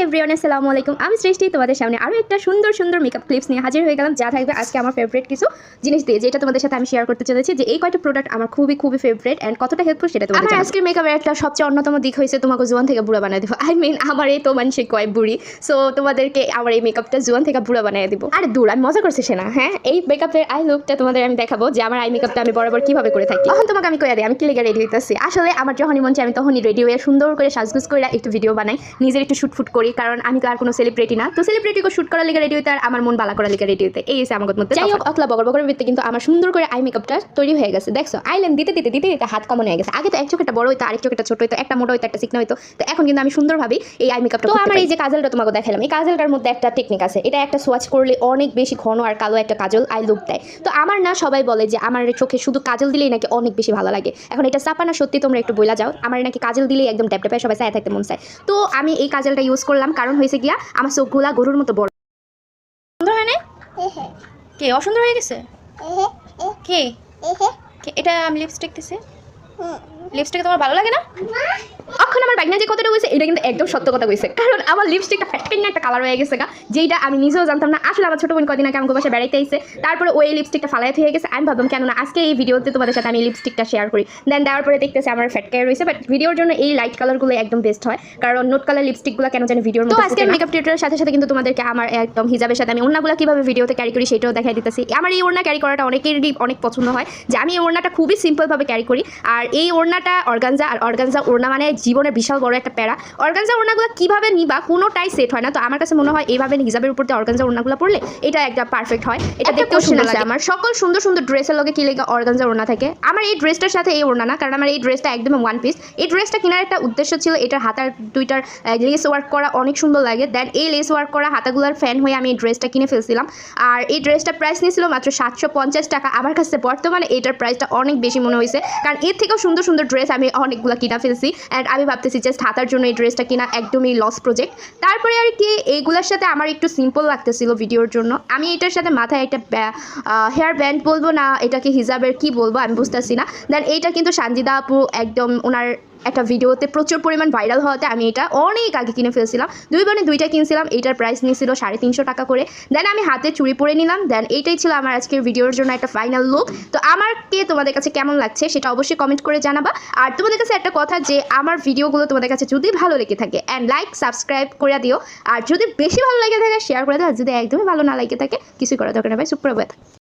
Everyone আসসালামু আলাইকুম। আমি সৃষ্টি তোমাদের সামনে আরও একটা সুন্দর সুন্দর মেকআপ ক্লিপস নিয়ে হাজির হয়ে গেলাম, যা থাকবে আজকে আমার ফেভারিট কিছু জিনিস দিয়ে, যেটা তোমাদের সাথে আমি শেয়ার করতে চলেছি। যে এই কয়টা প্রোডাক্ট আমার খুবই খুবই ফেভারিট অ্যান্ড কতটা হেল্পফুল সেটা তোমাদের জানাবো। আজকের মেকআপের একটা সবচেয়ে অন্যতম দিক হয়েছে তোমাকে জোয়ান থেকে বুড়া বানিয়ে দেবো। আই মিন আমার এই তো মানসিক কয় বুড়ি, সো তোমাদেরকে আমার এই মেকআপটা জোয়ান থেকে বুড়া বানিয়ে দিব। আরে দূর, আমি মজা করছি সে না। হ্যাঁ, এই মেকআপের আই লুকটা তোমাদের আমি দেখাবো যে আমার আই মেকআপটা আমি বরাবর কিভাবে করে থাকি। তখন তোমাকে আমি কয়ে দিই আমি কি লেগে রেডি হইতেছি। আসলে আমার যখনই মন চাই আমি তখনই রেডি হয়ে সুন্দর করে সাজগুজ করে একটু ভিডিও বানাই, নিজের একটু শুটফুট করি, কারণ আমি তো আর কোনো সেলিব্রিটি না। তো সেলিব্রিটিকে শুট করার লেগে রেডি হইতে আর আমার মন বালা করার লেগে রেডি হইতে, এই এসে আমার মধ্যে। যাই হোক, অকলা বগর বগরের ভিত্তি কিন্তু আমার সুন্দর করে আই মেকআপটা তৈরি হয়ে গেছে। দেখছো, আইল্যান্ড দিতে দিতে দিতে দিতে হাত কমন হয়ে গেছে। আগে তো এক চোখ একটা বড় হইতো, আরেক চোখ একটা ছোট হইতো, একটা মোটা হইতো, একটা চিকনা হইতো। তো এখন কিন্তু আমি সুন্দরভাবে এই আই মেকআপটা। তো আমার এই যে কাজলটা তোমাকে দেখালাম, এই কাজলটার মধ্যে একটা টেকনিক আছে। এটা একটা সোয়াচ করলে অনেক বেশি ঘন আর কালো একটা কাজল আই লুক দেয়। তো আমার না সবাই বলে যে আমার চোখে শুধু কাজল দিলেই নাকি অনেক বেশি ভালো লাগে। এখন এটা চাপা না সত্যি, তোমরা একটু বইলা যাও। আমার নাকি কাজল দিলেই একদম ট্যাপ ট্যাপে সবাই চায় থাকতে মন চায়। তো আমি এই কাজলটা ইউজ করলাম, কারণ হয়েছে গিয়া আমার চোখগুলা গরুর মতো বড়। সুন্দর হয় না? কে অসুন্দর হয়ে গেছে? কে এটা আমি লিপস্টিক দিছি। লিপস্টিক তোমার ভালো লাগে না? এখন আমার বাইকনা যে কথাটা কইছে এটা কিন্তু একদম সত্য কথা কইছে, কারণ আমার লিপস্টিকটা ফ্যাটপিন একটা কালার হয়ে গেছে গা, যেটা আমি নিজেও জানতাম না। আসলে আমার ছোট বোন কদিন আগে আমাকে বাসায় বেড়াইতে আইছে, তারপরে ওই লিপস্টিকটা ফালাই হয়ে গেছে। আমি ভাবলাম কেন না আজকে এই ভিডিওতে তোমাদের সাথে আমি লিপস্টিকটা শেয়ার করি। দেন দেওয়ার পরে দেখতেছি আমার ফ্যাটকায় রয়েছে, বাট ভিডিওর জন্য এই লাইট কালারগুলো একদম বেস্ট হয়, কারণ নোট কালার লিপস্টিকগুলো কেন জানি ভিডিওর মধ্যে। তো আজকে মেকআপ টিউটোরিয়ালের সাথে সাথে কিন্তু তোমাদেরকে আমার একদম হিজাবের সাথে আমি ওড়নাগুলো কিভাবে ভিডিওতে ক্যারি করি সেটাও দেখাই দিতেছি। আমার এই ওড়না ক্যারি করাটা অনেকেরই অনেক পছন্দ হয়, যে আমি এই ওড়নাটা খুবই সিম্পলভাবে ক্যারি করি। আর এই ওড়নাটা অর্গানজা, আর অর্গানজা ওড়না মানে জীবনের বিশাল বড় একটা প্যারা। অর্গানজা ওড়নাগুলো কিভাবে নিবা কোনোটাই সেট হয় না। তো আমার কাছে মনে হয় এইভাবে হিজাবের উপর দিয়ে অর্গানজা ওড়নাগুলো পরলে এটা একটা পারফেক্ট হয়। এটা দেখতেও সুন্দর লাগে। আমার সকল সুন্দর সুন্দর ড্রেসের লগে কি লেগে অর্গানজা ওড়না থাকে। আমার এই ড্রেসটার সাথে এই ওড়না না, কারণ আমার এই ড্রেসটা একদম ওয়ান পিস। এই ড্রেসটা কেনার একটা উদ্দেশ্য ছিল এটার হাতার দুইটার লেস ওয়ার্ক করা অনেক সুন্দর লাগে। দেন এই লেস ওয়ার্ক করা হাতাগুলোর ফ্যান হয়ে আমি এই ড্রেসটা কিনে ফেলছিলাম। আর এই ড্রেসটার প্রাইস নিয়েছিল মাত্র 750 টাকা। আমার কাছে বর্তমানে এটার প্রাইসটা অনেক বেশি মনে হয়েছে, কারণ এর থেকেও সুন্দর সুন্দর ড্রেস আমি অনেকগুলো কিনা ফেলছি। অ্যান্ড আমি ভাবতেছি জাস্ট হাতার জন্য এই ড্রেসটা কিনা একদমই লস প্রজেক্ট। তারপরে আর কি এইগুলোর সাথে আমার একটু সিম্পল লাগতেছিল ভিডিওর জন্য। আমি এটার সাথে মাথায় একটা হেয়ার ব্যান্ড বলবো না, এটাকে হিজাবের কি বলবো আমি বুঝতেছি না। দেন এইটা কিন্তু সানজিদা আপু একদম ওনার একটা ভিডিওতে প্রচুর পরিমাণ ভাইরাল হওয়াতে আমি এটা অনেক আগে কিনে ফেলছিলাম। দুইটা কিনছিলাম। এইটার প্রাইস নিয়েছিল 350 টাকা করে। দেন আমি হাতে চুড়ি পরে নিলাম। দেন এইটাই ছিল আমার আজকের ভিডিওর জন্য একটা ফাইনাল লুক। তো আমাকে তোমাদের কাছে কেমন লাগছে সেটা অবশ্যই কমেন্ট করে জানাবা। আর তোমাদের কাছে একটা কথা, যে আমার ভিডিওগুলো তোমাদের কাছে যদি ভালো লেগে থাকে অ্যান্ড লাইক সাবস্ক্রাইব করে দিও। আর যদি বেশি ভালো লেগে থাকে শেয়ার করে দাও। আর যদি একদমই ভালো না লেগে থাকে কিছুই করা দরকার না ভাই। সুপ্রভাত।